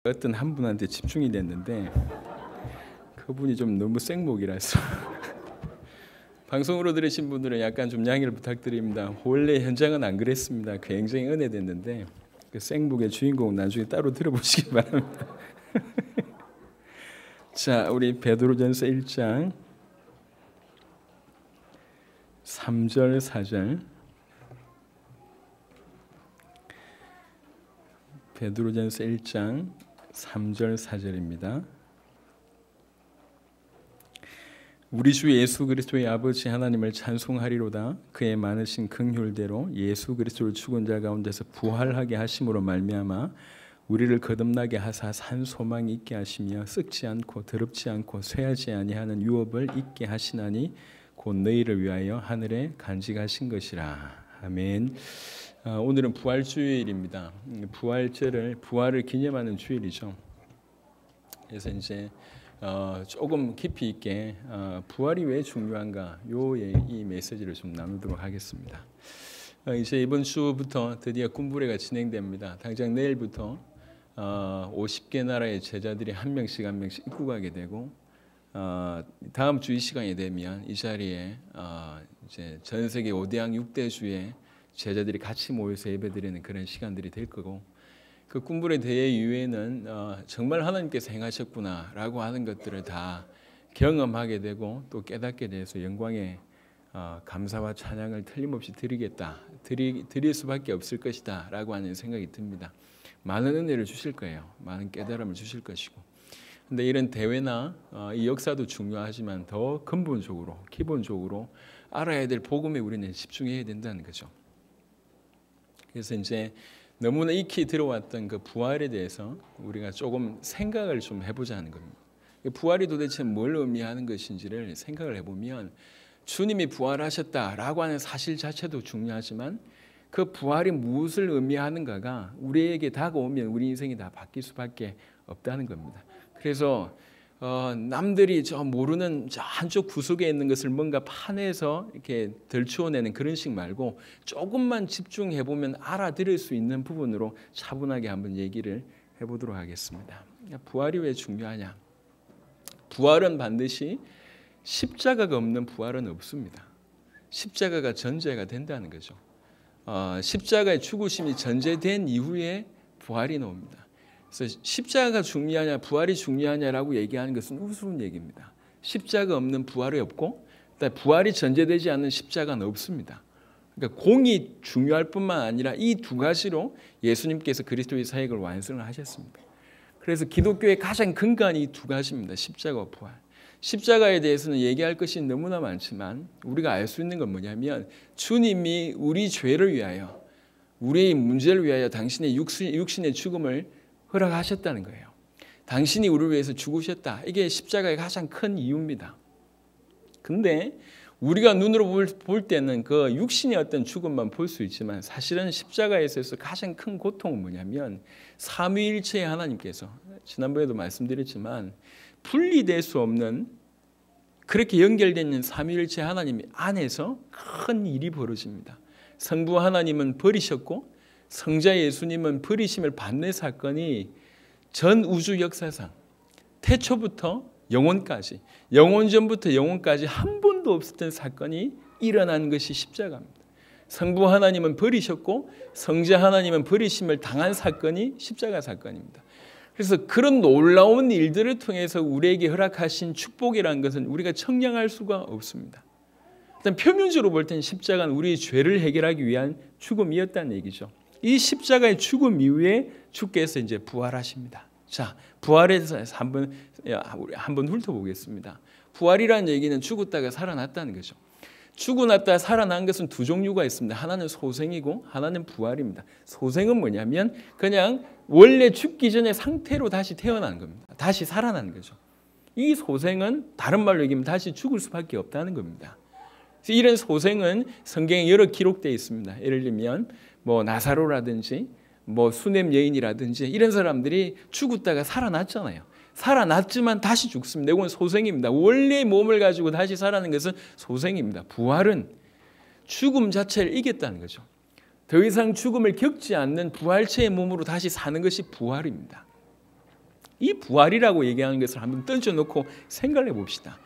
어떤 한 분한테 집중이 됐는데 그분이 좀 너무 생목이라서 방송으로 들으신 분들은 약간 좀 양해를 부탁드립니다. 원래 현장은 안 그랬습니다. 굉장히 은혜됐는데 그 생목의 주인공 나중에 따로 들어보시기 바랍니다. 자, 우리 베드로전서 1장 3절 4절 베드로전서 1장 3절 4절입니다. 우리 주 예수 그리스도의 아버지 하나님을 찬송하리로다. 그의 많으신 긍휼대로 예수 그리스도를 죽은 자 가운데서 부활하게 하심으로 말미암아 우리를 거듭나게 하사 산 소망이 있게 하시며 썩지 않고 더럽지 않고 쇠하지 아니하는 유업을 있게 하시나니 곧 너희를 위하여 하늘에 간직하신 것이라. 아멘. 오늘은 부활주일입니다. 부활을 기념하는 주일이죠. 그래서 이제 조금 깊이 있게 부활이 왜 중요한가 이 메시지를 좀 나누도록 하겠습니다. 이제 이번 주부터 드디어 꿈부레가 진행됩니다. 당장 내일부터 50개 나라의 제자들이 한 명씩 입국하게 되고 다음 주 이 시간이 되면 이 자리에 이제 전 세계 5대양 6대주의 제자들이 같이 모여서 예배드리는 그런 시간들이 될 거고, 그 꿈부레 대회 이후에는 정말 하나님께서 행하셨구나라고 하는 것들을 다 경험하게 되고 또 깨닫게 돼서 영광의 감사와 찬양을 틀림없이 드릴 수밖에 없을 것이다라고 하는 생각이 듭니다. 많은 은혜를 주실 거예요. 많은 깨달음을 주실 것이고. 근데 이런 대회나 이 역사도 중요하지만 더 근본적으로 기본적으로 알아야 될 복음에 우리는 집중해야 된다는 거죠. 그래서 이제 너무나 익히 들어왔던 그 부활에 대해서 우리가 조금 생각을 좀 해보자는 겁니다. 부활이 도대체 뭘 의미하는 것인지를 생각을 해보면 주님이 부활하셨다라고 하는 사실 자체도 중요하지만 그 부활이 무엇을 의미하는가가 우리에게 다가오면 우리 인생이 다 바뀔 수밖에 없다는 겁니다. 그래서 남들이 저 모르는 저 한쪽 구석에 있는 것을 뭔가 파내서 이렇게 들추어내는 그런 식 말고 조금만 집중해 보면 알아들을 수 있는 부분으로 차분하게 한번 얘기를 해보도록 하겠습니다. 부활이 왜 중요하냐? 부활은 반드시 십자가가 없는 부활은 없습니다. 십자가가 전제가 된다는 거죠. 십자가의 죽으심이 전제된 이후에 부활이 나옵니다. 그래서 십자가가 중요하냐 부활이 중요하냐라고 얘기하는 것은 우스운 얘기입니다. 십자가 없는 부활이 없고 부활이 전제되지 않는 십자가는 없습니다. 그러니까 공이 중요할 뿐만 아니라 이 두 가지로 예수님께서 그리스도의 사역을 완성을 하셨습니다. 그래서 기독교의 가장 근간이 이 두 가지입니다. 십자가와 부활. 십자가에 대해서는 얘기할 것이 너무나 많지만 우리가 알 수 있는 건 뭐냐면 주님이 우리 죄를 위하여 우리의 문제를 위하여 당신의 육신의 죽음을 허락하셨다는 거예요. 당신이 우리를 위해서 죽으셨다. 이게 십자가의 가장 큰 이유입니다. 근데 우리가 눈으로 볼 때는 그 육신의 어떤 죽음만 볼 수 있지만 사실은 십자가에서 가장 큰 고통은 뭐냐면 삼위일체의 하나님께서 지난번에도 말씀드렸지만 분리될 수 없는 그렇게 연결되어 있는 삼위일체 하나님 안에서 큰 일이 벌어집니다. 성부 하나님은 버리셨고 성자 예수님은 버리심을 받는 사건이 전 우주 역사상 태초부터 영원까지 영원전부터 영원까지 한 번도 없었던 사건이 일어난 것이 십자가입니다. 성부 하나님은 버리셨고 성자 하나님은 버리심을 당한 사건이 십자가 사건입니다. 그래서 그런 놀라운 일들을 통해서 우리에게 허락하신 축복이라는 것은 우리가 청량할 수가 없습니다. 일단 표면적으로 볼 때는 십자가는 우리의 죄를 해결하기 위한 죽음이었다는 얘기죠. 이 십자가의 죽음 이후에 주께서 이제 부활하십니다. 자, 부활에 대해서 한번 훑어보겠습니다. 부활이라는 얘기는 죽었다가 살아났다는 거죠. 죽어났다 살아난 것은 두 종류가 있습니다. 하나는 소생이고 하나는 부활입니다. 소생은 뭐냐면 그냥 원래 죽기 전의 상태로 다시 태어난 겁니다. 다시 살아난 거죠. 이 소생은 다른 말로 얘기하면 다시 죽을 수밖에 없다는 겁니다. 이런 소생은 성경에 여러 기록되어 있습니다. 예를 들면 나사로라든지 수넴 여인이라든지 이런 사람들이 죽었다가 살아났잖아요. 살아났지만 다시 죽습니다. 이건 소생입니다. 원래 몸을 가지고 다시 살아나는 것은 소생입니다. 부활은 죽음 자체를 이겼다는 거죠. 더 이상 죽음을 겪지 않는 부활체의 몸으로 다시 사는 것이 부활입니다. 이 부활이라고 얘기하는 것을 한번 던져놓고 생각해 봅시다.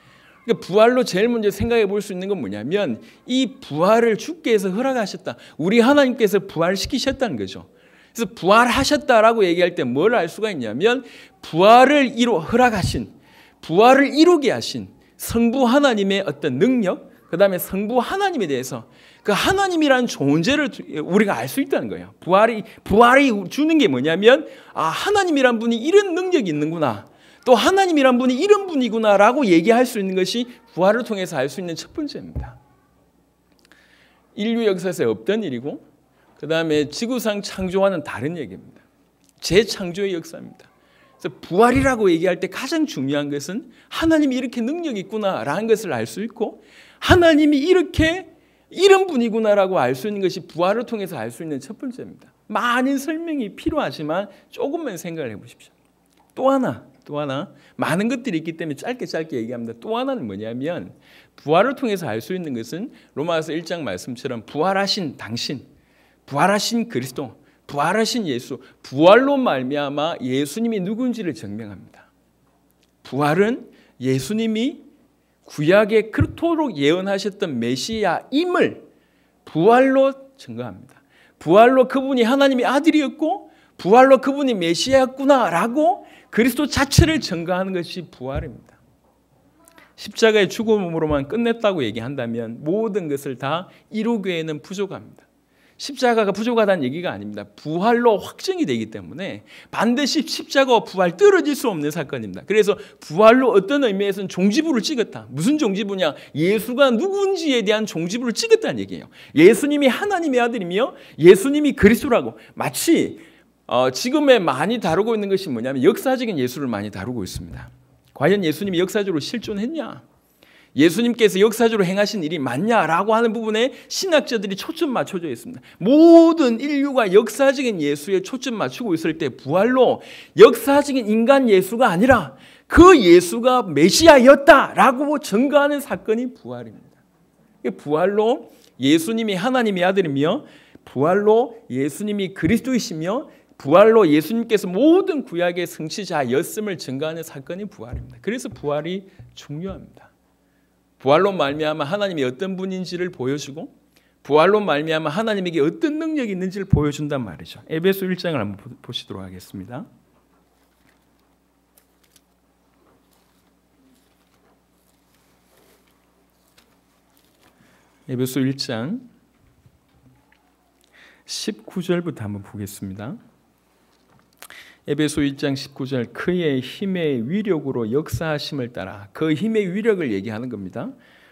그러니까 부활로 제일 먼저 생각해 볼 수 있는 건 뭐냐면 이 부활을 주께서 허락하셨다. 우리 하나님께서 부활시키셨다는 거죠. 그래서 부활하셨다라고 얘기할 때 뭘 알 수가 있냐면 부활을 허락하신, 부활을 이루게 하신 성부 하나님의 어떤 능력, 그 다음에 성부 하나님에 대해서 그 하나님이라는 존재를 우리가 알 수 있다는 거예요. 부활이 주는 게 뭐냐면 하나님이란 분이 이런 능력이 있는구나. 또 하나님이란 분이 이런 분이구나라고 얘기할 수 있는 것이 부활을 통해서 알 수 있는 첫 번째입니다. 인류 역사에서 없던 일이고 그 다음에 지구상 창조와는 다른 얘기입니다. 재창조의 역사입니다. 그래서 부활이라고 얘기할 때 가장 중요한 것은 하나님이 이렇게 능력이 있구나라는 것을 알 수 있고 하나님이 이렇게 이런 분이구나라고 알 수 있는 것이 부활을 통해서 알 수 있는 첫 번째입니다. 많은 설명이 필요하지만 조금만 생각을 해보십시오. 또 하나 많은 것들이 있기 때문에 짧게 얘기합니다. 또 하나는 뭐냐면 부활을 통해서 알 수 있는 것은 로마서 1장 말씀처럼 부활하신 당신, 부활하신 그리스도, 부활하신 예수, 부활로 말미암아 예수님이 누군지를 증명합니다. 부활은 예수님이 구약에 그토록 예언하셨던 메시아임을 부활로 증거합니다. 부활로 그분이 하나님의 아들이었고 부활로 그분이 메시아였구나라고 그리스도 자체를 증거하는 것이 부활입니다. 십자가의 죽음으로만 끝냈다고 얘기한다면 모든 것을 다 이루기에는 부족합니다. 십자가가 부족하다는 얘기가 아닙니다. 부활로 확정이 되기 때문에 반드시 십자가와 부활 떨어질 수 없는 사건입니다. 그래서 부활로 어떤 의미에서는 종지부를 찍었다. 무슨 종지부냐? 예수가 누군지에 대한 종지부를 찍었다는 얘기예요. 예수님이 하나님의 아들이며 예수님이 그리스도라고. 마치 지금에 많이 다루고 있는 것이 뭐냐면 역사적인 예수를 많이 다루고 있습니다. 과연 예수님이 역사적으로 실존했냐? 예수님께서 역사적으로 행하신 일이 맞냐라고 하는 부분에 신학자들이 초점 맞춰져 있습니다. 모든 인류가 역사적인 예수에 초점 맞추고 있을 때 부활로 역사적인 인간 예수가 아니라 그 예수가 메시아였다라고 증거하는 사건이 부활입니다. 부활로 예수님이 하나님의 아들이며 부활로 예수님이 그리스도이시며 부활로 예수님께서 모든 구약의 성취자였음을 증거하는 사건이 부활입니다. 그래서 부활이 중요합니다. 부활로 말미암아 하나님이 어떤 분인지를 보여주고 부활로 말미암아 하나님에게 어떤 능력이 있는지를 보여준단 말이죠. 에베소 1장을 한번 보시도록 하겠습니다. 에베소 1장 19절부터 한번 보겠습니다. 에베소 1장 19절 그의 힘의 위력으로 역사하심을 따라 그 힘의 위력을 얘기하는 겁니다.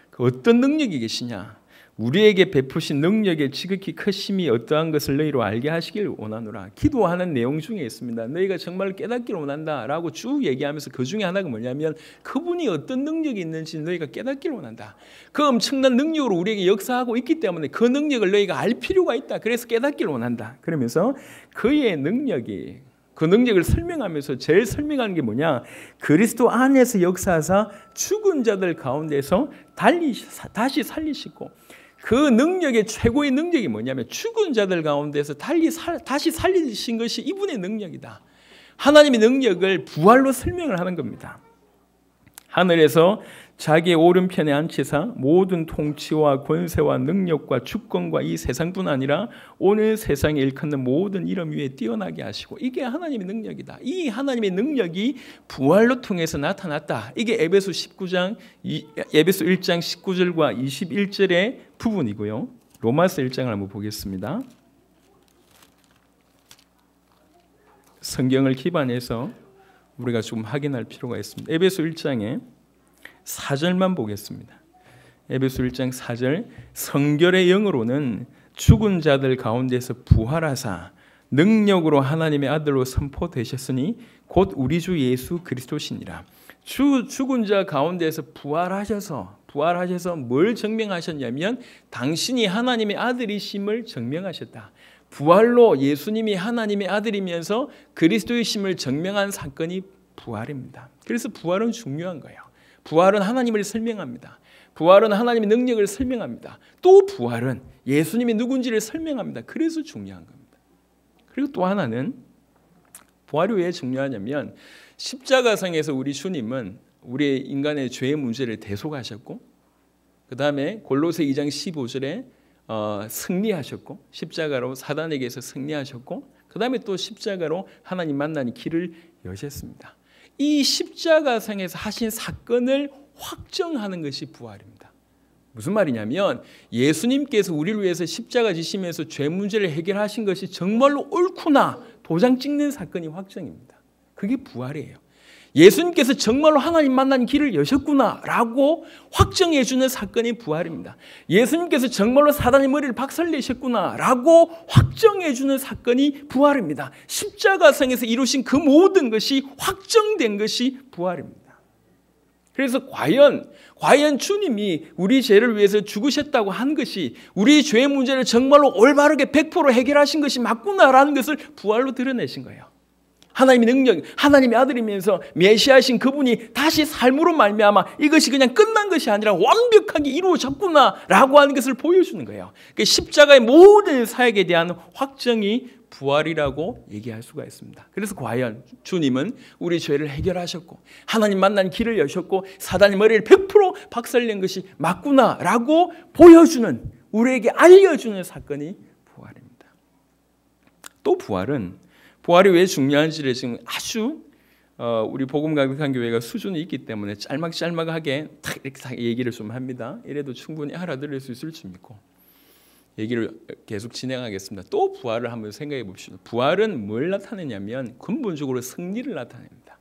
그 어떤 능력이 계시냐? 우리에게 베푸신 능력의 지극히 크심이 어떠한 것을 너희로 알게 하시길 원하노라. 기도하는 내용 중에 있습니다. 너희가 정말 깨닫기를 원한다라고 쭉 얘기하면서 그 중에 하나가 뭐냐면 그분이 어떤 능력이 있는지 너희가 깨닫기를 원한다. 그 엄청난 능력으로 우리에게 역사하고 있기 때문에 그 능력을 너희가 알 필요가 있다. 그래서 깨닫기를 원한다. 그러면서 그의 능력이 그 능력을 설명하면서 제일 설명하는 게 뭐냐? 그리스도 안에서 역사하사 죽은 자들 가운데서 다시 살리시고 그 능력의 최고의 능력이 뭐냐면 죽은 자들 가운데서 다시 살리신 것이 이분의 능력이다. 하나님의 능력을 부활로 설명을 하는 겁니다. 하늘에서 자기의 오른편에 앉히사 모든 통치와 권세와 능력과 주권과 이 세상뿐 아니라 오늘 세상에 일컫는 모든 이름 위에 뛰어나게 하시고 이게 하나님의 능력이다. 이 하나님의 능력이 부활로 통해서 나타났다. 이게 에베소 1장 19절과 21절의 부분이고요. 로마서 1장을 한번 보겠습니다. 성경을 기반해서 우리가 좀 확인할 필요가 있습니다. 에베소 1장에 4절만 보겠습니다. 에베소 1장 4절 성결의 영으로는 죽은 자들 가운데서 부활하사 능력으로 하나님의 아들로 선포되셨으니 곧 우리 주 예수 그리스도시니라. 죽은 자 가운데서 부활하셔서 뭘 증명하셨냐면 당신이 하나님의 아들이심을 증명하셨다. 부활로 예수님이 하나님의 아들이면서 그리스도이심을 증명한 사건이 부활입니다. 그래서 부활은 중요한 거예요. 부활은 하나님을 설명합니다. 부활은 하나님의 능력을 설명합니다. 또 부활은 예수님이 누군지를 설명합니다. 그래서 중요한 겁니다. 그리고 또 하나는 부활이 왜 중요하냐면 십자가상에서 우리 주님은 우리 인간의 죄의 문제를 대속하셨고 그 다음에 골로새 2장 15절에 승리하셨고 십자가로 사단에게서 승리하셨고 그 다음에 또 십자가로 하나님 만나는 길을 여셨습니다. 이 십자가상에서 하신 사건을 확정하는 것이 부활입니다. 무슨 말이냐면 예수님께서 우리를 위해서 십자가 지시면서 죄 문제를 해결하신 것이 정말로 옳구나 도장 찍는 사건이 확정입니다. 그게 부활이에요. 예수님께서 정말로 하나님 만나는 길을 여셨구나라고 확정해 주는 사건이 부활입니다. 예수님께서 정말로 사단의 머리를 박살내셨구나라고 확정해 주는 사건이 부활입니다. 십자가상에서 이루신 그 모든 것이 확정된 것이 부활입니다. 그래서 과연 주님이 우리 죄를 위해서 죽으셨다고 한 것이 우리 죄의 문제를 정말로 올바르게 100% 해결하신 것이 맞구나라는 것을 부활로 드러내신 거예요. 하나님의 능력, 하나님의 아들이면서 메시아이신 그분이 다시 삶으로 말미암아 이것이 그냥 끝난 것이 아니라 완벽하게 이루어졌구나라고 하는 것을 보여주는 거예요. 그러니까 십자가의 모든 사역에 대한 확정이 부활이라고 얘기할 수가 있습니다. 그래서 과연 주님은 우리 죄를 해결하셨고 하나님 만난 길을 여셨고 사단의 머리를 100% 박살낸 것이 맞구나라고 보여주는 우리에게 알려주는 사건이 부활입니다. 또 부활이 왜 중요한지를 지금 아주 우리 복음가득한 교회가 수준이 있기 때문에 짤막하게 딱 이렇게 얘기를 좀 합니다. 이래도 충분히 알아들을 수 있을 줄 믿고 얘기를 계속 진행하겠습니다. 또 부활을 한번 생각해 봅시다. 부활은 뭘 나타내냐면 근본적으로 승리를 나타냅니다.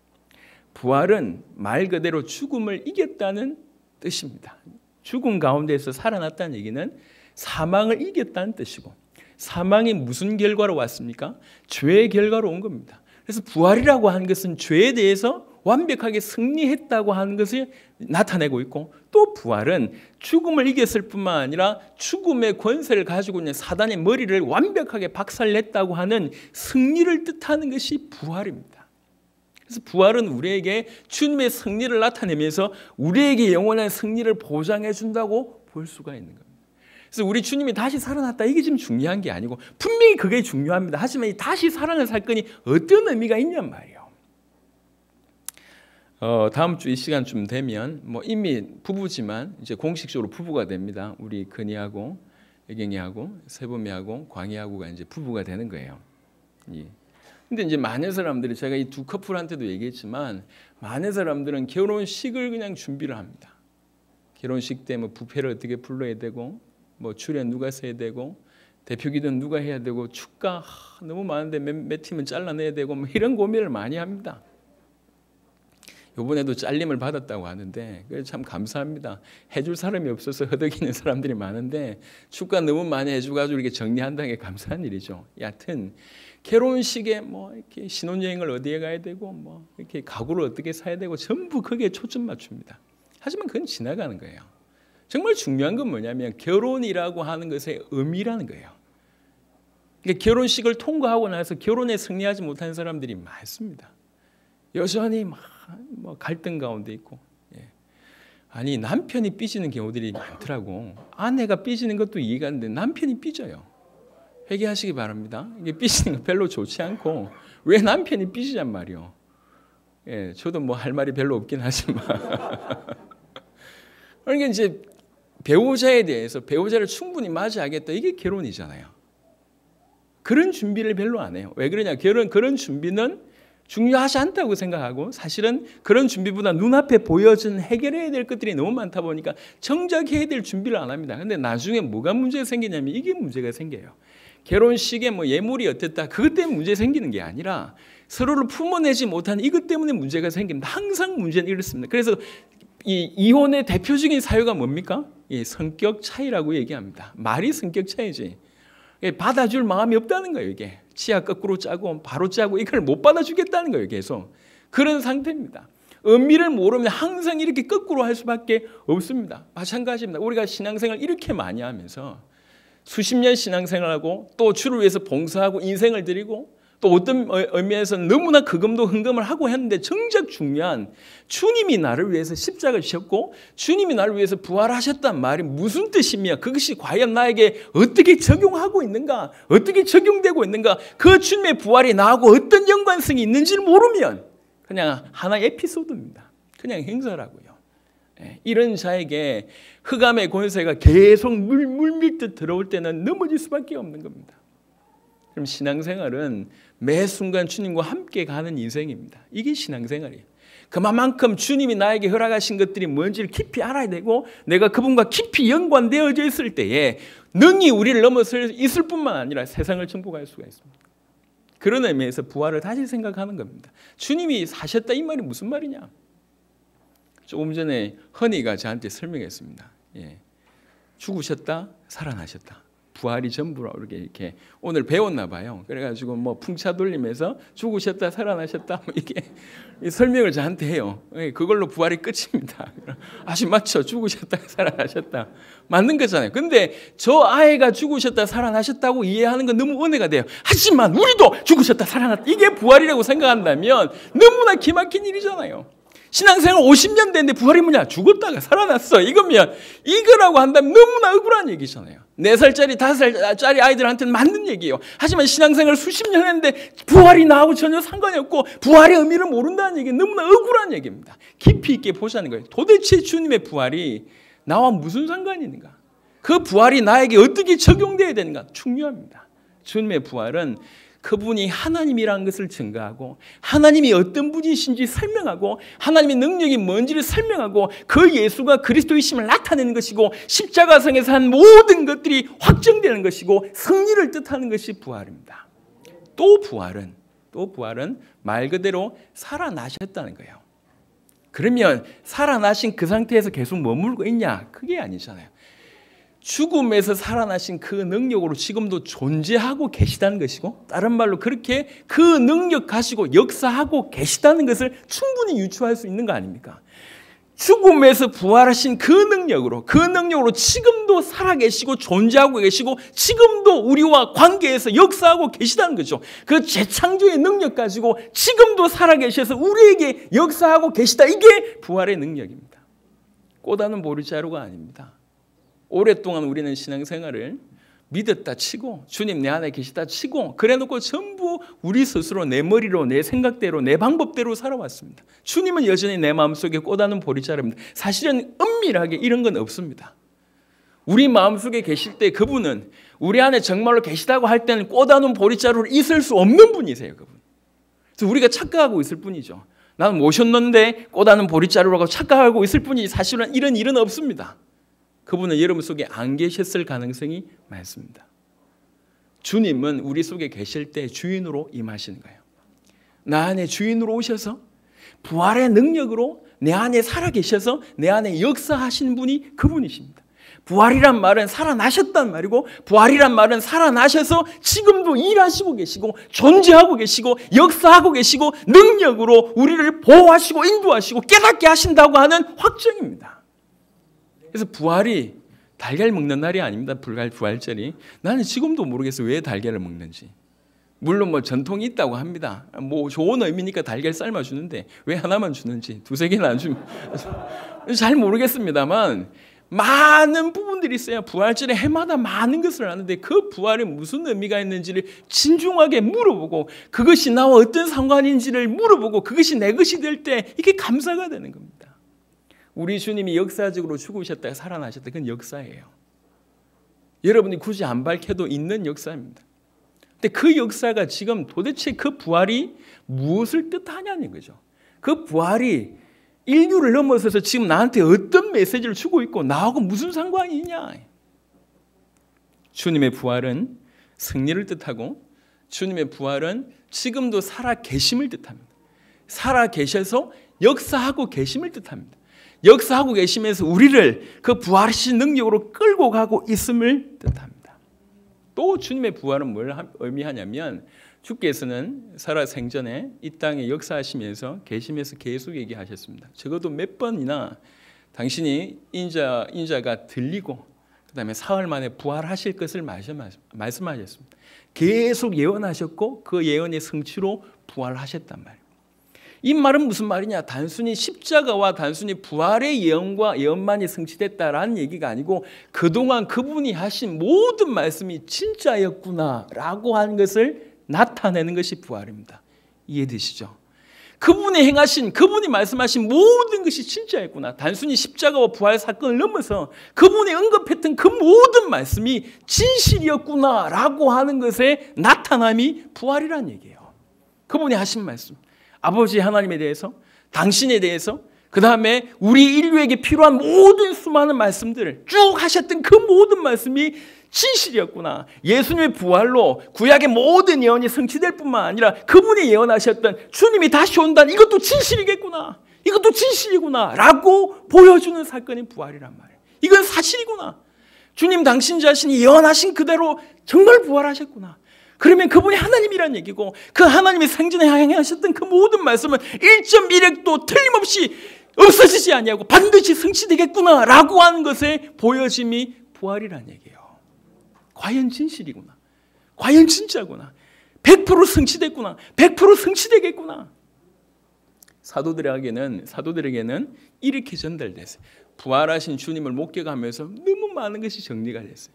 부활은 말 그대로 죽음을 이겼다는 뜻입니다. 죽음 가운데서 살아났다는 얘기는 사망을 이겼다는 뜻이고 사망이 무슨 결과로 왔습니까? 죄의 결과로 온 겁니다. 그래서 부활이라고 하는 것은 죄에 대해서 완벽하게 승리했다고 하는 것을 나타내고 있고 또 부활은 죽음을 이겼을 뿐만 아니라 죽음의 권세를 가지고 있는 사단의 머리를 완벽하게 박살냈다고 하는 승리를 뜻하는 것이 부활입니다. 그래서 부활은 우리에게 주님의 승리를 나타내면서 우리에게 영원한 승리를 보장해 준다고 볼 수가 있는 겁니다. 그래서 우리 주님이 다시 살아났다 이게 지금 중요한 게 아니고 분명히 그게 중요합니다. 하지만 이 다시 살아난 사건이 어떤 의미가 있냔 말이에요. 다음 주 이 시간쯤 되면 뭐 이미 부부지만 이제 공식적으로 부부가 됩니다. 우리 근이하고 애경이하고 세범이하고 광희하고가 이제 부부가 되는 거예요. 근데 이제 많은 사람들이 제가 이 두 커플한테도 얘기했지만 많은 사람들은 결혼식을 그냥 준비를 합니다. 결혼식 때 뭐 뷔페를 어떻게 불러야 되고 뭐 출연 누가 써야 되고 대표기도는 누가 해야 되고 축가 너무 많은데 몇 팀은 잘라내야 되고 뭐 이런 고민을 많이 합니다. 이번에도 잘림을 받았다고 하는데 참 감사합니다. 해줄 사람이 없어서 허덕이는 사람들이 많은데 축가 너무 많이 해줘가지고 이렇게 정리한다는 게 감사한 일이죠. 여하튼 결혼식에 뭐 이렇게 신혼여행을 어디에 가야 되고 뭐 이렇게 가구를 어떻게 사야 되고 전부 거기에 초점 맞춥니다. 하지만 그건 지나가는 거예요. 정말 중요한 건 뭐냐면 결혼이라고 하는 것의 의미라는 거예요. 그러니까 결혼식을 통과하고 나서 결혼에 승리하지 못한 사람들이 많습니다. 여전히 막 뭐 갈등 가운데 있고, 아니 남편이 삐지는 경우들이 많더라고. 아내가 삐지는 것도 이해가 안 되는데 남편이 삐져요. 회개하시기 바랍니다. 이게 삐지는 거 별로 좋지 않고 왜 남편이 삐지냔 말이요. 저도 뭐 할 말이 별로 없긴 하지만 그러니까 이제 배우자에 대해서 배우자를 충분히 맞이하겠다 이게 결혼이잖아요. 그런 준비를 별로 안 해요. 왜 그러냐? 그런 준비는 중요하지 않다고 생각하고 사실은 그런 준비보다 눈앞에 보여진 해결해야 될 것들이 너무 많다 보니까 정작 해야 될 준비를 안 합니다. 근데 나중에 뭐가 문제가 생기냐면 이게 문제가 생겨요. 결혼식에 뭐 예물이 어땠다 그것 때문에 문제 생기는 게 아니라 서로를 품어내지 못하는 이것 때문에 문제가 생깁니다. 항상 문제는 이렇습니다. 그래서 이 이혼의 대표적인 사유가 뭡니까? 성격 차이라고 얘기합니다. 말이 성격 차이지. 받아줄 마음이 없다는 거예요. 이게 치아 거꾸로 짜고 바로 짜고 이걸 못 받아주겠다는 거예요. 계속 그런 상태입니다. 의미를 모르면 항상 이렇게 거꾸로 할 수밖에 없습니다. 마찬가지입니다. 우리가 신앙생활 이렇게 많이 하면서 수십 년 신앙생활하고 또 주를 위해서 봉사하고 인생을 드리고 또 어떤 의미에서는 너무나 거금도 흥금을 하고 했는데 정작 중요한 주님이 나를 위해서 십자가를 지셨고 주님이 나를 위해서 부활하셨단 말이 무슨 뜻이며 그것이 과연 나에게 어떻게 적용하고 있는가, 어떻게 적용되고 있는가, 그 주님의 부활이 나하고 어떤 연관성이 있는지를 모르면 그냥 하나의 에피소드입니다. 그냥 행사라고요. 이런 자에게 흑암의 권세가 계속 물밀듯 들어올 때는 넘어질 수밖에 없는 겁니다. 그럼 신앙생활은 매 순간 주님과 함께 가는 인생입니다. 이게 신앙생활이에요. 그만큼 주님이 나에게 허락하신 것들이 뭔지를 깊이 알아야 되고 내가 그분과 깊이 연관되어져 있을 때에 능히 우리를 넘어설 있을 뿐만 아니라 세상을 정복할 수가 있습니다. 그런 의미에서 부활을 다시 생각하는 겁니다. 주님이 사셨다 이 말이 무슨 말이냐? 조금 전에 허니가 저한테 설명했습니다. 죽으셨다, 살아나셨다. 부활이 전부라고 이렇게 오늘 배웠나 봐요. 그래가지고 뭐 풍차 돌리면서 죽으셨다 살아나셨다 뭐 이게 설명을 저한테 해요. 그걸로 부활이 끝입니다. 아시 맞죠? 죽으셨다 살아나셨다 맞는 거잖아요. 근데 저 아이가 죽으셨다 살아나셨다고 이해하는 건 너무 은혜가 돼요. 하지만 우리도 죽으셨다 살아났다 이게 부활이라고 생각한다면 너무나 기막힌 일이잖아요. 신앙생활 50년 됐는데 부활이 뭐냐? 죽었다가 살아났어. 이거면 이거라고 한다면 너무나 억울한 얘기잖아요. 4살짜리 5살짜리 아이들한테는 맞는 얘기예요. 하지만 신앙생활 수십 년 했는데 부활이 나하고 전혀 상관이 없고 부활의 의미를 모른다는 얘기는 너무나 억울한 얘기입니다. 깊이 있게 보자는 거예요. 도대체 주님의 부활이 나와 무슨 상관이 있는가? 그 부활이 나에게 어떻게 적용되어야 되는가? 중요합니다. 주님의 부활은 그분이 하나님이라는 것을 증거하고 하나님이 어떤 분이신지 설명하고 하나님의 능력이 뭔지를 설명하고 그 예수가 그리스도이심을 나타내는 것이고 십자가상에서 한 모든 것들이 확정되는 것이고 승리를 뜻하는 것이 부활입니다. 또 부활은 말 그대로 살아나셨다는 거예요. 그러면 살아나신 그 상태에서 계속 머물고 있냐? 그게 아니잖아요. 죽음에서 살아나신 그 능력으로 지금도 존재하고 계시다는 것이고 다른 말로 그렇게 그 능력 가지고 역사하고 계시다는 것을 충분히 유추할 수 있는 거 아닙니까? 죽음에서 부활하신 그 능력으로 지금도 살아계시고 존재하고 계시고 지금도 우리와 관계에서 역사하고 계시다는 거죠. 그 재창조의 능력 가지고 지금도 살아계셔서 우리에게 역사하고 계시다. 이게 부활의 능력입니다. 꼬다는 보리자루가 아닙니다. 오랫동안 우리는 신앙생활을 믿었다 치고 주님 내 안에 계시다 치고 그래놓고 전부 우리 스스로 내 머리로 내 생각대로 내 방법대로 살아왔습니다. 주님은 여전히 내 마음속에 꽂아놓은 보리자루입니다. 사실은 은밀하게 이런 건 없습니다. 우리 마음속에 계실 때 그분은 우리 안에 정말로 계시다고 할 때는 꽂아놓은 보리자루로 있을 수 없는 분이세요. 그분. 그래서 우리가 착각하고 있을 뿐이죠. 나는 모셨는데 꽂아놓은 보리자루라고 착각하고 있을 뿐이지 사실은 이런 일은 없습니다. 그분은 여러분 속에 안 계셨을 가능성이 많습니다. 주님은 우리 속에 계실 때 주인으로 임하시는 거예요. 나 안에 주인으로 오셔서 부활의 능력으로 내 안에 살아계셔서 내 안에 역사하시는 분이 그분이십니다. 부활이란 말은 살아나셨단 말이고 부활이란 말은 살아나셔서 지금도 일하시고 계시고 존재하고 계시고 역사하고 계시고 능력으로 우리를 보호하시고 인도하시고 깨닫게 하신다고 하는 확정입니다. 그래서 부활이 달걀 먹는 날이 아닙니다. 부활절이. 나는 지금도 모르겠어요. 왜 달걀을 먹는지. 물론 뭐 전통이 있다고 합니다. 뭐 좋은 의미니까 달걀 삶아주는데 왜 하나만 주는지 2-3개는 안 주면 잘 모르겠습니다만 많은 부분들이 있어요. 부활절에 해마다 많은 것을 하는데 그 부활에 무슨 의미가 있는지를 진중하게 물어보고 그것이 나와 어떤 상관인지를 물어보고 그것이 내 것이 될 때 이게 감사가 되는 겁니다. 우리 주님이 역사적으로 죽으셨다 살아나셨다 그건 역사예요. 여러분이 굳이 안 밝혀도 있는 역사입니다. 근데 그 역사가 지금 도대체 그 부활이 무엇을 뜻하냐는 거죠. 그 부활이 인류를 넘어서서 지금 나한테 어떤 메시지를 주고 있고 나하고 무슨 상관이 있냐. 주님의 부활은 승리를 뜻하고 주님의 부활은 지금도 살아 계심을 뜻합니다. 살아 계셔서 역사하고 계심을 뜻합니다. 역사하고 계시면서 우리를 그 부활하신 능력으로 끌고 가고 있음을 뜻합니다. 또 주님의 부활은 뭘 의미하냐면 주께서는 살아 생전에 이 땅에 역사하시면서 계시면서 계속 얘기하셨습니다. 적어도 몇 번이나 당신이 인자가 들리고 그 다음에 사흘 만에 부활하실 것을 말씀하셨습니다. 계속 예언하셨고 그 예언의 성취로 부활하셨단 말이에요. 이 말은 무슨 말이냐? 단순히 십자가와 단순히 부활의 예언과 예언만이 성취됐다라는 얘기가 아니고 그동안 그분이 하신 모든 말씀이 진짜였구나라고 하는 것을 나타내는 것이 부활입니다. 이해되시죠? 그분이 행하신, 그분이 말씀하신 모든 것이 진짜였구나. 단순히 십자가와 부활 사건을 넘어서 그분이 언급했던 그 모든 말씀이 진실이었구나라고 하는 것의 나타남이 부활이라는 얘기예요. 그분이 하신 말씀, 아버지 하나님에 대해서, 당신에 대해서, 그 다음에 우리 인류에게 필요한 모든 수많은 말씀들을 쭉 하셨던 그 모든 말씀이 진실이었구나. 예수님의 부활로 구약의 모든 예언이 성취될 뿐만 아니라 그분이 예언하셨던 주님이 다시 온다는 이것도 진실이겠구나. 이것도 진실이구나 라고 보여주는 사건이 부활이란 말이에요. 이건 사실이구나. 주님 당신 자신이 예언하신 그대로 정말 부활하셨구나. 그러면 그분이 하나님이란 얘기고 그 하나님이 생전에 행하셨던 그 모든 말씀은 1.1획도 틀림없이 없어지지 아니하고 반드시 성취되겠구나 라고 하는 것에 보여짐이 부활이란 얘기예요. 과연 진실이구나. 과연 진짜구나. 100% 성취됐구나. 100% 성취되겠구나. 사도들에게는 이렇게 전달됐어요. 부활하신 주님을 목격하면서 너무 많은 것이 정리가 됐어요.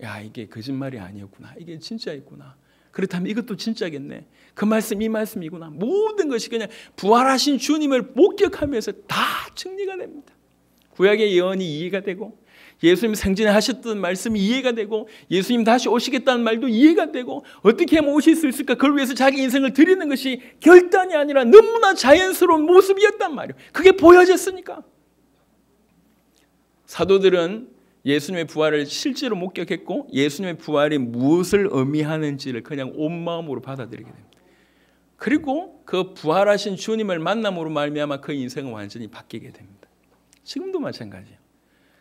야, 이게 거짓말이 아니었구나. 이게 진짜였구나. 그렇다면 이것도 진짜겠네. 그 말씀, 이 말씀이구나. 모든 것이 그냥 부활하신 주님을 목격하면서 다 정리가 됩니다. 구약의 예언이 이해가 되고 예수님 생전에 하셨던 말씀이 이해가 되고 예수님 다시 오시겠다는 말도 이해가 되고 어떻게 하면 오실 수 있을까? 그걸 위해서 자기 인생을 드리는 것이 결단이 아니라 너무나 자연스러운 모습이었단 말이에요. 그게 보여졌으니까. 사도들은 예수님의 부활을 실제로 목격했고 예수님의 부활이 무엇을 의미하는지를 그냥 온 마음으로 받아들이게 됩니다. 그리고 그 부활하신 주님을 만남으로 말미암아 그 인생은 완전히 바뀌게 됩니다. 지금도 마찬가지예요.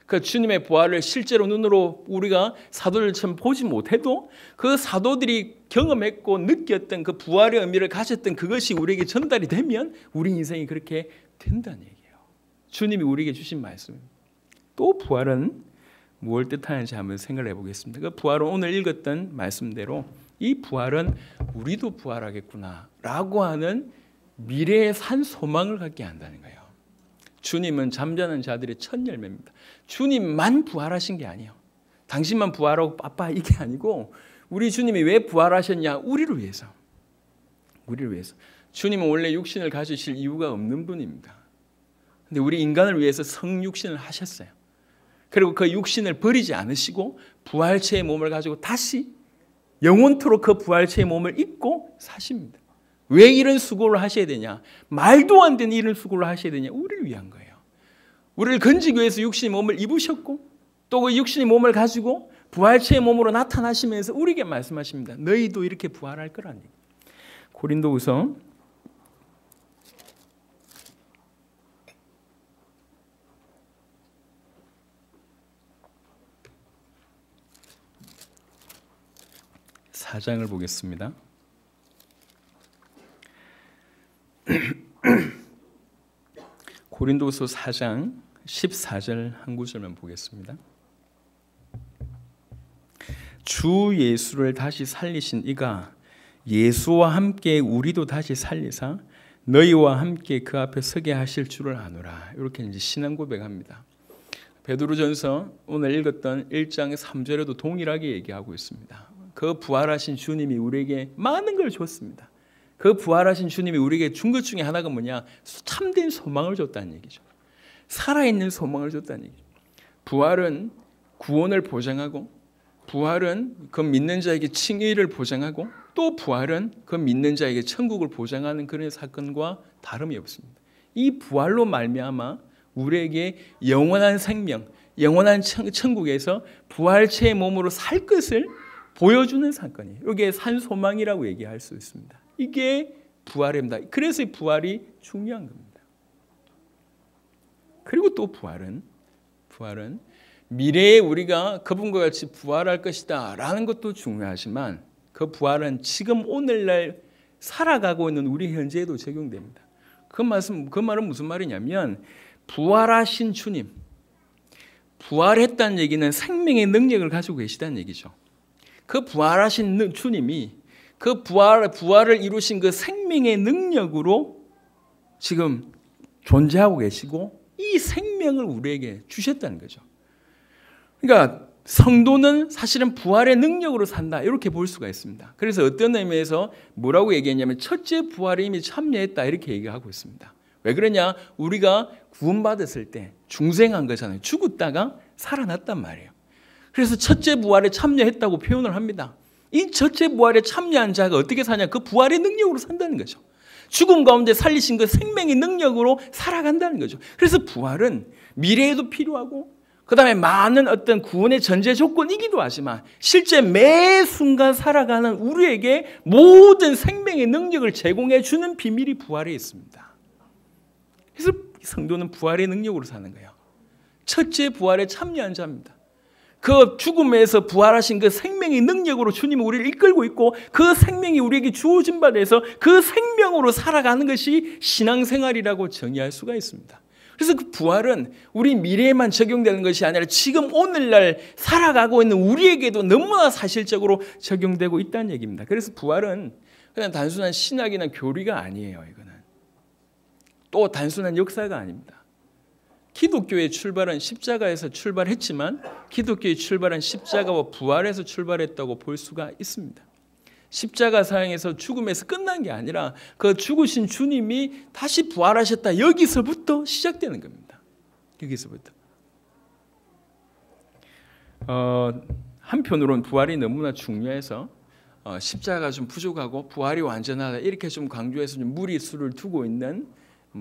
그 주님의 부활을 실제로 눈으로 우리가 사도들처럼 보지 못해도 그 사도들이 경험했고 느꼈던 그 부활의 의미를 가졌던 그것이 우리에게 전달이 되면 우리 인생이 그렇게 된다는 얘기예요. 주님이 우리에게 주신 말씀입니다. 또 부활은 무엇을 뜻하는지 한번 생각을 해보겠습니다. 그 부활은 오늘 읽었던 말씀대로 이 부활은 우리도 부활하겠구나라고 하는 미래의 산 소망을 갖게 한다는 거예요. 주님은 잠자는 자들의 첫 열매입니다. 주님만 부활하신 게 아니에요. 당신만 부활하고 빠빠 이게 아니고 우리 주님이 왜 부활하셨냐? 우리를 위해서. 우리를 위해서. 주님은 원래 육신을 가지실 이유가 없는 분입니다. 근데 우리 인간을 위해서 성육신을 하셨어요. 그리고 그 육신을 버리지 않으시고 부활체의 몸을 가지고 다시 영원토록 그 부활체의 몸을 입고 사십니다. 왜 이런 수고를 하셔야 되냐? 말도 안 되는 이런 수고를 하셔야 되냐? 우리를 위한 거예요. 우리를 건지기 위해서 육신의 몸을 입으셨고 또 그 육신의 몸을 가지고 부활체의 몸으로 나타나시면서 우리에게 말씀하십니다. 너희도 이렇게 부활할 거라니. 고린도후서 4장을 보겠습니다. 고린도후서 4장 14절 한 구절만 보겠습니다. 주 예수를 다시 살리신 이가 예수와 함께 우리도 다시 살리사 너희와 함께 그 앞에 서게 하실 줄을 아노라. 이렇게 이제 신앙 고백합니다. 베드로전서 오늘 읽었던 1장 3절에도 동일하게 얘기하고 있습니다. 그 부활하신 주님이 우리에게 많은 걸 줬습니다. 그 부활하신 주님이 우리에게 준 것 중에 하나가 뭐냐? 참된 소망을 줬다는 얘기죠. 살아있는 소망을 줬다는 얘기죠. 부활은 구원을 보장하고 부활은 그 믿는 자에게 칭의를 보장하고 또 부활은 그 믿는 자에게 천국을 보장하는 그런 사건과 다름이 없습니다. 이 부활로 말미암아 우리에게 영원한 생명, 영원한 천국에서 부활체의 몸으로 살 것을 보여주는 사건이에요. 이게 산소망이라고 얘기할 수 있습니다. 이게 부활입니다. 그래서 이 부활이 중요한 겁니다. 그리고 또 부활은 미래에 우리가 그분과 같이 부활할 것이다 라는 것도 중요하지만 그 부활은 지금 오늘날 살아가고 있는 우리 현재에도 적용됩니다. 그 말은 무슨 말이냐면 부활하신 주님, 부활했다는 얘기는 생명의 능력을 가지고 계시다는 얘기죠. 그 부활하신 주님이 그 부활을 이루신 그 생명의 능력으로 지금 존재하고 계시고 이 생명을 우리에게 주셨다는 거죠. 그러니까 성도는 사실은 부활의 능력으로 산다 이렇게 볼 수가 있습니다. 그래서 어떤 의미에서 뭐라고 얘기했냐면 첫째 부활에 이미 참여했다 이렇게 얘기하고 있습니다. 왜 그러냐? 우리가 구원받았을 때 중생한 거잖아요. 죽었다가 살아났단 말이에요. 그래서 첫째 부활에 참여했다고 표현을 합니다. 이 첫째 부활에 참여한 자가 어떻게 사냐? 그 부활의 능력으로 산다는 거죠. 죽음 가운데 살리신 그 생명의 능력으로 살아간다는 거죠. 그래서 부활은 미래에도 필요하고 그 다음에 많은 어떤 구원의 전제 조건이기도 하지만 실제 매 순간 살아가는 우리에게 모든 생명의 능력을 제공해 주는 비밀이 부활에 있습니다. 그래서 성도는 부활의 능력으로 사는 거예요. 첫째 부활에 참여한 자입니다. 그 죽음에서 부활하신 그 생명의 능력으로 주님은 우리를 이끌고 있고 그 생명이 우리에게 주어진 바 돼서 그 생명으로 살아가는 것이 신앙생활이라고 정의할 수가 있습니다. 그래서 그 부활은 우리 미래에만 적용되는 것이 아니라 지금 오늘날 살아가고 있는 우리에게도 너무나 사실적으로 적용되고 있다는 얘기입니다. 그래서 부활은 그냥 단순한 신학이나 교리가 아니에요. 이거는 또 단순한 역사가 아닙니다. 기독교의 출발은 십자가에서 출발했지만 기독교의 출발은 십자가와 부활에서 출발했다고 볼 수가 있습니다. 십자가 사형에서 죽음에서 끝난 게 아니라 그 죽으신 주님이 다시 부활하셨다. 여기서부터 시작되는 겁니다. 여기서부터. 한편으로는 부활이 너무나 중요해서 십자가가 좀 부족하고 부활이 완전하다 이렇게 좀 강조해서 좀 무리수를 두고 있는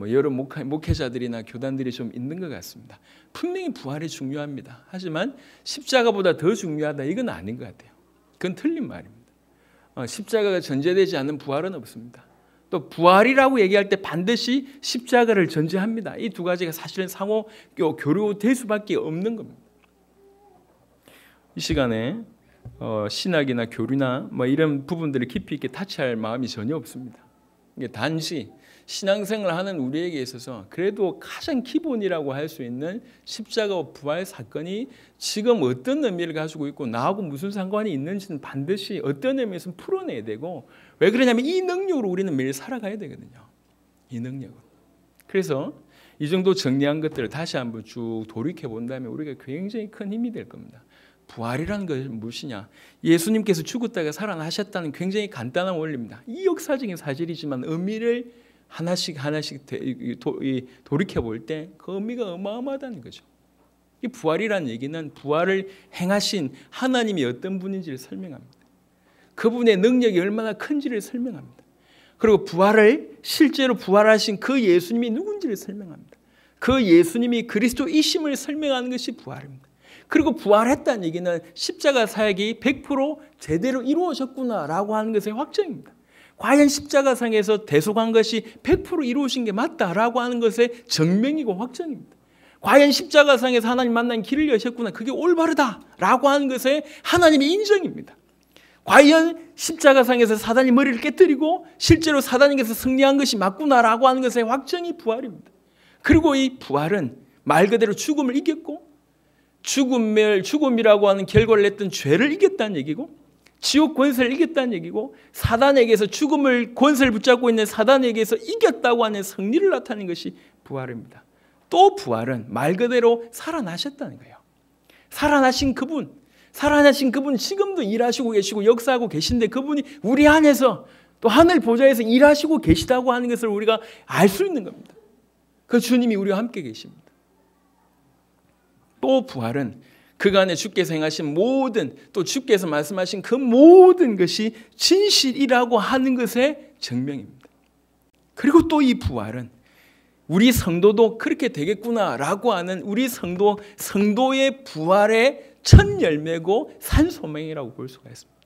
여러 목회자들이나 교단들이 좀 있는 것 같습니다. 분명히 부활이 중요합니다. 하지만 십자가보다 더 중요하다 이건 아닌 것 같아요. 그건 틀린 말입니다. 십자가가 전제되지 않는 부활은 없습니다. 또 부활이라고 얘기할 때 반드시 십자가를 전제합니다. 이 두 가지가 사실은 상호 교류될 수밖에 없는 겁니다. 이 시간에 신학이나 교류나 이런 부분들을 깊이 있게 타치할 마음이 전혀 없습니다. 이게 단지 신앙생활을 하는 우리에게 있어서 그래도 가장 기본이라고 할 수 있는 십자가와 부활 사건이 지금 어떤 의미를 가지고 있고 나하고 무슨 상관이 있는지는 반드시 어떤 의미에서 풀어내야 되고 왜 그러냐면 이 능력으로 우리는 매일 살아가야 되거든요. 이 능력으로. 그래서 이 정도 정리한 것들을 다시 한번 쭉 돌이켜 본다면 우리가 굉장히 큰 힘이 될 겁니다. 부활이라는 것이 무엇이냐? 예수님께서 죽었다가 살아나셨다는 굉장히 간단한 원리입니다. 이 역사적인 사실이지만 의미를 하나씩 돌이켜 볼 때 그 의미가 어마어마하다는 거죠. 이 부활이라는 얘기는 부활을 행하신 하나님이 어떤 분인지를 설명합니다. 그분의 능력이 얼마나 큰지를 설명합니다. 그리고 부활을 실제로 부활하신 그 예수님이 누군지를 설명합니다. 그 예수님이 그리스도이심을 설명하는 것이 부활입니다. 그리고 부활했다는 얘기는 십자가 사역이 100% 제대로 이루어졌구나라고 하는 것의 확정입니다. 과연 십자가상에서 대속한 것이 100% 이루어진 게 맞다라고 하는 것의 증명이고 확정입니다. 과연 십자가상에서 하나님 만난 길을 여셨구나. 그게 올바르다라고 하는 것의 하나님의 인정입니다. 과연 십자가상에서 사단이 머리를 깨뜨리고 실제로 사단에게서 승리한 것이 맞구나라고 하는 것의 확정이 부활입니다. 그리고 이 부활은 말 그대로 죽음을 이겼고 죽음이라고 하는 결과를 냈던 죄를 이겼다는 얘기고 지옥 권세를 이겼다는 얘기고 사단에게서 죽음을 권세를 붙잡고 있는 사단에게서 이겼다고 하는 승리를 나타내는 것이 부활입니다. 또 부활은 말 그대로 살아나셨다는 거예요. 살아나신 그분 지금도 일하시고 계시고 역사하고 계신데 그분이 우리 안에서 또 하늘 보좌에서 일하시고 계시다고 하는 것을 우리가 알 수 있는 겁니다. 그 주님이 우리와 함께 계십니다. 또 부활은 그간에 주께서 행하신 모든 또 주께서 말씀하신 그 모든 것이 진실이라고 하는 것의 증명입니다. 그리고 또 이 부활은 우리 성도도 그렇게 되겠구나라고 하는 우리 성도의 부활의 첫 열매고 산소명이라고 볼 수가 있습니다.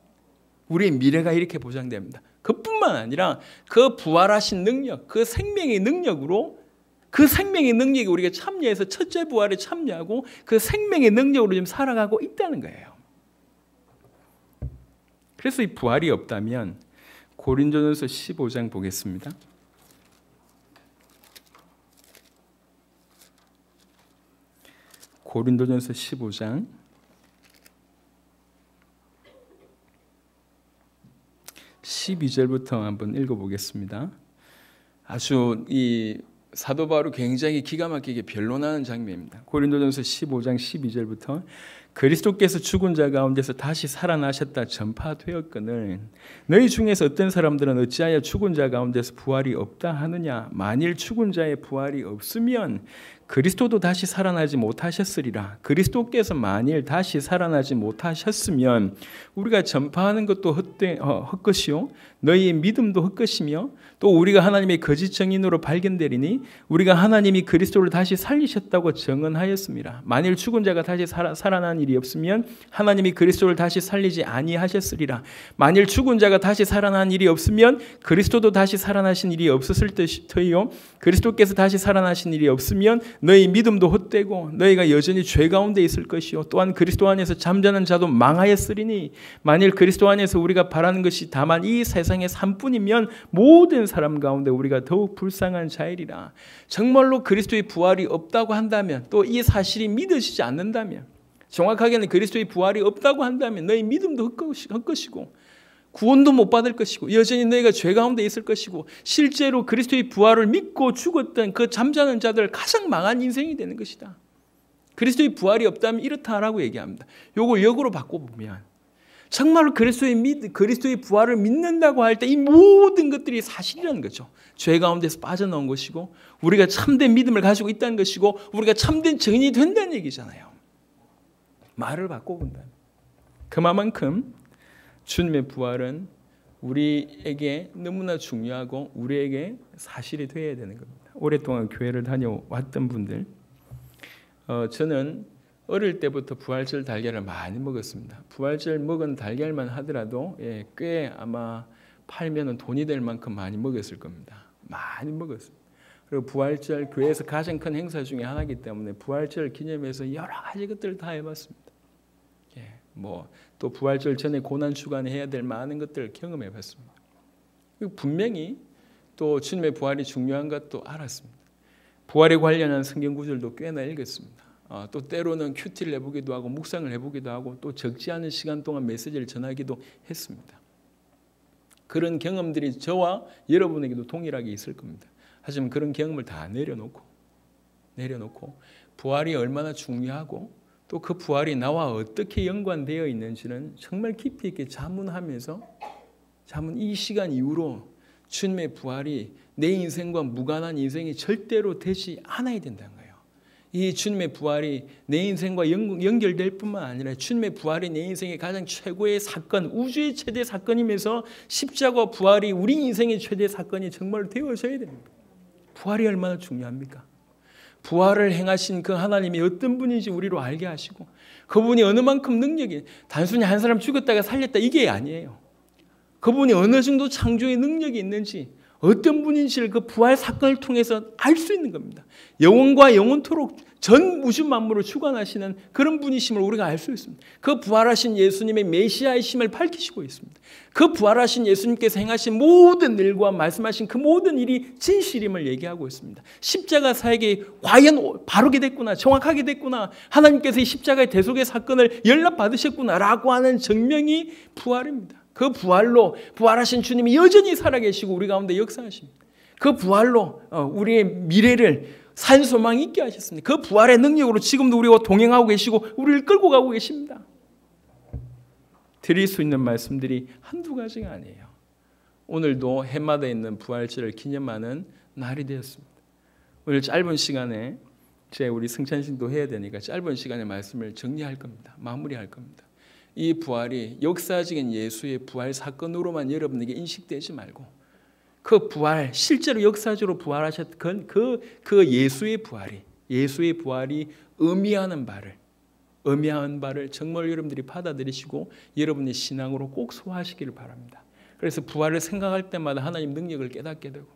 우리의 미래가 이렇게 보장됩니다. 그뿐만 아니라 그 부활하신 능력, 그 생명의 능력으로 그 생명의 능력이 우리가 참여해서 첫째 부활에 참여하고 그 생명의 능력으로 지금 살아가고 있다는 거예요. 그래서 이 부활이 없다면 고린도전서 15장 보겠습니다. 고린도전서 15장 12절부터 한번 읽어보겠습니다. 아주 이 사도 바울이 굉장히 기가 막히게 변론하는 장면입니다. 고린도전서 15장 12절부터 그리스도께서 죽은 자 가운데서 다시 살아나셨다 전파되었거늘 너희 중에서 어떤 사람들은 어찌하여 죽은 자 가운데서 부활이 없다 하느냐. 만일 죽은 자의 부활이 없으면 그리스도도 다시 살아나지 못하셨으리라. 그리스도께서 만일 다시 살아나지 못하셨으면 우리가 전파하는 것도 헛것이요 너희의 믿음도 헛것이며 또 우리가 하나님의 거짓 증인으로 발견되리니 우리가 하나님이 그리스도를 다시 살리셨다고 증언하였습니다. 만일 죽은 자가 다시 살아난 일이 없으면 하나님이 그리스도를 다시 살리지 아니하셨으리라. 만일 죽은 자가 다시 살아난 일이 없으면 그리스도도 다시 살아나신 일이 없었을 터이요 그리스도께서 다시 살아나신 일이 없으면 너희 믿음도 헛되고 너희가 여전히 죄 가운데 있을 것이요 또한 그리스도 안에서 잠자는 자도 망하였으리니 만일 그리스도 안에서 우리가 바라는 것이 다만 이 세상의 삶뿐이면 모든 사람 가운데 우리가 더욱 불쌍한 자이리라. 정말로 그리스도의 부활이 없다고 한다면 또 이 사실이 믿어지지 않는다면 정확하게는 그리스도의 부활이 없다고 한다면 너희 믿음도 헛것이고 구원도 못 받을 것이고 여전히 너희가 죄 가운데 있을 것이고 실제로 그리스도의 부활을 믿고 죽었던 그 잠자는 자들 가장 망한 인생이 되는 것이다. 그리스도의 부활이 없다면 이렇다라고 얘기합니다. 이걸 역으로 바꿔보면 정말로 그리스도의 부활을 믿는다고 할 때 이 모든 것들이 사실이라는 거죠. 죄 가운데서 빠져나온 것이고 우리가 참된 믿음을 가지고 있다는 것이고 우리가 참된 증인이 된다는 얘기잖아요. 말을 바꿔본다면 그만큼 주님의 부활은 우리에게 너무나 중요하고 우리에게 사실이 되어야 되는 겁니다. 오랫동안 교회를 다녀왔던 분들, 저는 어릴 때부터 부활절 달걀을 많이 먹었습니다. 부활절 먹은 달걀만 하더라도 꽤 아마 팔면 돈이 될 만큼 많이 먹었을 겁니다. 많이 먹었습니다. 그리고 부활절 교회에서 가장 큰 행사 중에 하나이기 때문에 부활절 기념해서 여러 가지 것들을 다 해봤습니다. 또 부활절 전에 고난 주간에 해야 될 많은 것들을 경험해봤습니다. 분명히 또 주님의 부활이 중요한 것도 알았습니다. 부활에 관련한 성경 구절도 꽤나 읽었습니다. 또 때로는 큐티를 해보기도 하고 묵상을 해보기도 하고 또 적지 않은 시간 동안 메시지를 전하기도 했습니다. 그런 경험들이 저와 여러분에게도 동일하게 있을 겁니다. 하지만 그런 경험을 다 내려놓고 부활이 얼마나 중요하고 또 그 부활이 나와 어떻게 연관되어 있는지는 정말 깊이 있게 자문하면서 이 시간 이후로 주님의 부활이 내 인생과 무관한 인생이 절대로 되지 않아야 된다는 거예요. 이 주님의 부활이 내 인생과 연결될 뿐만 아니라 주님의 부활이 내 인생의 가장 최고의 사건, 우주의 최대 사건이면서 십자가 부활이 우리 인생의 최대 사건이 정말 되어져야 됩니다. 부활이 얼마나 중요합니까? 부활을 행하신 그 하나님이 어떤 분인지 우리로 알게 하시고 그분이 어느 만큼 능력이 단순히 한 사람 죽였다가 살렸다 이게 아니에요. 그분이 어느 정도 창조의 능력이 있는지 어떤 분인지를 그 부활 사건을 통해서 알 수 있는 겁니다. 영원과 영원토록 전 우주 만물을 주관하시는 그런 분이심을 우리가 알 수 있습니다. 그 부활하신 예수님의 메시아이심을 밝히시고 있습니다. 그 부활하신 예수님께서 행하신 모든 일과 말씀하신 그 모든 일이 진실임을 얘기하고 있습니다. 십자가 사역이 과연 바르게 됐구나, 정확하게 됐구나, 하나님께서 이 십자가의 대속의 사건을 연락받으셨구나라고 하는 증명이 부활입니다. 그 부활로 부활하신 주님이 여전히 살아계시고 우리 가운데 역사하십니다. 그 부활로 우리의 미래를 산 소망 있게 하셨습니다. 그 부활의 능력으로 지금도 우리와 동행하고 계시고 우리를 끌고 가고 계십니다. 드릴 수 있는 말씀들이 한두 가지가 아니에요. 오늘도 해마다 있는 부활절을 기념하는 날이 되었습니다. 오늘 짧은 시간에 우리 승찬신도 해야 되니까 짧은 시간에 말씀을 정리할 겁니다. 마무리할 겁니다. 이 부활이 역사적인 예수의 부활 사건으로만 여러분에게 인식되지 말고 그 부활, 실제로 역사적으로 부활하셨던 그 예수의 부활이 의미하는 바를 정말 여러분들이 받아들이시고 여러분의 신앙으로 꼭 소화하시기를 바랍니다. 그래서 부활을 생각할 때마다 하나님 능력을 깨닫게 되고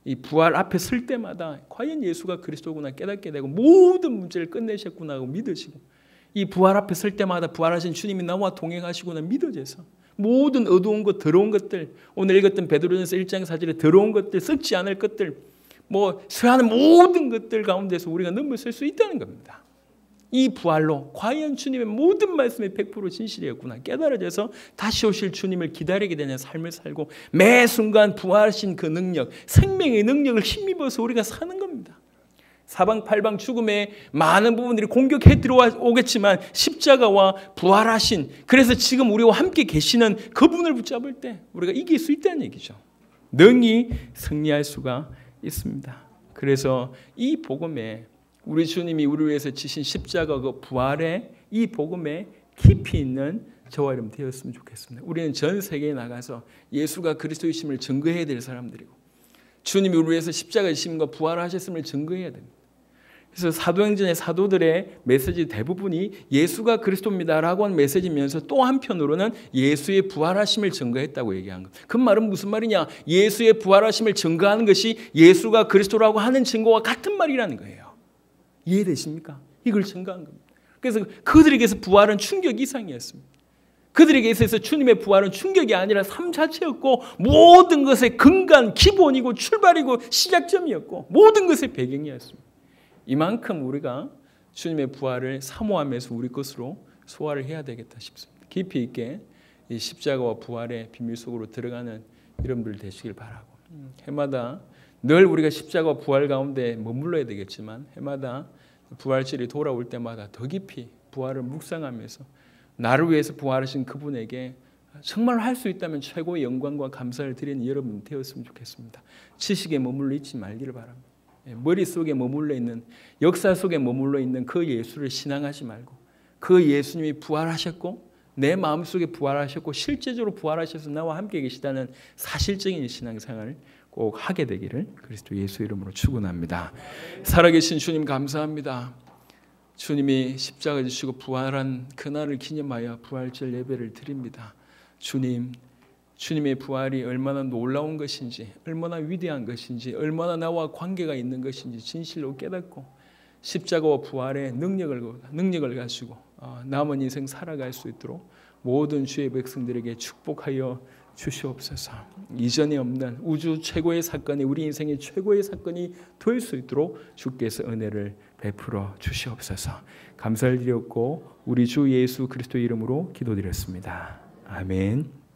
이 부활 앞에 설 때마다 과연 예수가 그리스도구나 깨닫게 되고 모든 문제를 끝내셨구나 하고 믿으시고 이 부활 앞에 설 때마다 부활하신 주님이 나와 동행하시구나 믿어져서 모든 어두운 것, 더러운 것들, 오늘 읽었던 베드로전서 1장 4절에 더러운 것들, 썩지 않을 것들, 쇠하는 모든 것들 가운데서 우리가 넘어설 수 있다는 겁니다. 이 부활로 과연 주님의 모든 말씀이 100% 진실이었구나 깨달아져서 다시 오실 주님을 기다리게 되는 삶을 살고 매 순간 부활하신 그 능력, 생명의 능력을 힘입어서 우리가 사는 겁니다. 사방팔방 죽음의 많은 부분들이 공격해 들어오겠지만 십자가와 부활하신, 그래서 지금 우리와 함께 계시는 그분을 붙잡을 때 우리가 이길 수 있다는 얘기죠. 능히 승리할 수가 있습니다. 그래서 이 복음에 우리 주님이 우리를 위해서 지신 십자가 그 부활의 이 복음에 깊이 있는 저와 여러분 되었으면 좋겠습니다. 우리는 전 세계에 나가서 예수가 그리스도이심을 증거해야 될 사람들이고 주님이 우리를 위해서 십자가 지심과 부활하셨음을 증거해야 됩니다. 그래서 사도행전의 사도들의 메시지 대부분이 예수가 그리스도입니다라고 하는 메시지면서 또 한편으로는 예수의 부활하심을 증거했다고 얘기한 것. 그 말은 무슨 말이냐? 예수의 부활하심을 증거하는 것이 예수가 그리스도라고 하는 증거와 같은 말이라는 거예요. 이해되십니까? 이걸 증거한 겁니다. 그래서 그들에게서 부활은 충격 이상이었습니다. 그들에게 있어서 주님의 부활은 충격이 아니라 삶 자체였고 모든 것의 근간, 기본이고 출발이고 시작점이었고 모든 것의 배경이었습니다. 이만큼 우리가 주님의 부활을 사모하면서 우리 것으로 소화를 해야 되겠다 싶습니다. 깊이 있게 이 십자가와 부활의 비밀 속으로 들어가는 여러분들 되시길 바라고, 해마다 늘 우리가 십자가와 부활 가운데 머물러야 되겠지만 해마다 부활절이 돌아올 때마다 더 깊이 부활을 묵상하면서 나를 위해서 부활하신 그분에게 정말 할 수 있다면 최고의 영광과 감사를 드리는 여러분 되었으면 좋겠습니다. 지식에 머물러 있지 말기를 바랍니다. 머릿속에 머물러 있는, 역사 속에 머물러 있는 그 예수를 신앙하지 말고 그 예수님이 부활하셨고 내 마음속에 부활하셨고 실제적으로 부활하셔서 나와 함께 계시다는 사실적인 신앙생활을 꼭 하게 되기를 그리스도 예수 이름으로 축원합니다. 살아계신 주님 감사합니다. 주님이 십자가 지시고 부활한 그날을 기념하여 부활절 예배를 드립니다. 주님, 주님의 부활이 얼마나 놀라운 것인지, 얼마나 위대한 것인지, 얼마나 나와 관계가 있는 것인지 진실로 깨닫고 십자가와 부활의 능력을 가지고 남은 인생 살아갈 수 있도록 모든 주의 백성들에게 축복하여 주시옵소서. 이전에 없는 우주 최고의 사건이 우리 인생의 최고의 사건이 될 수 있도록 주께서 은혜를 베풀어 주시옵소서. 감사를 드렸고 우리 주 예수 그리스도 이름으로 기도드렸습니다. 아멘.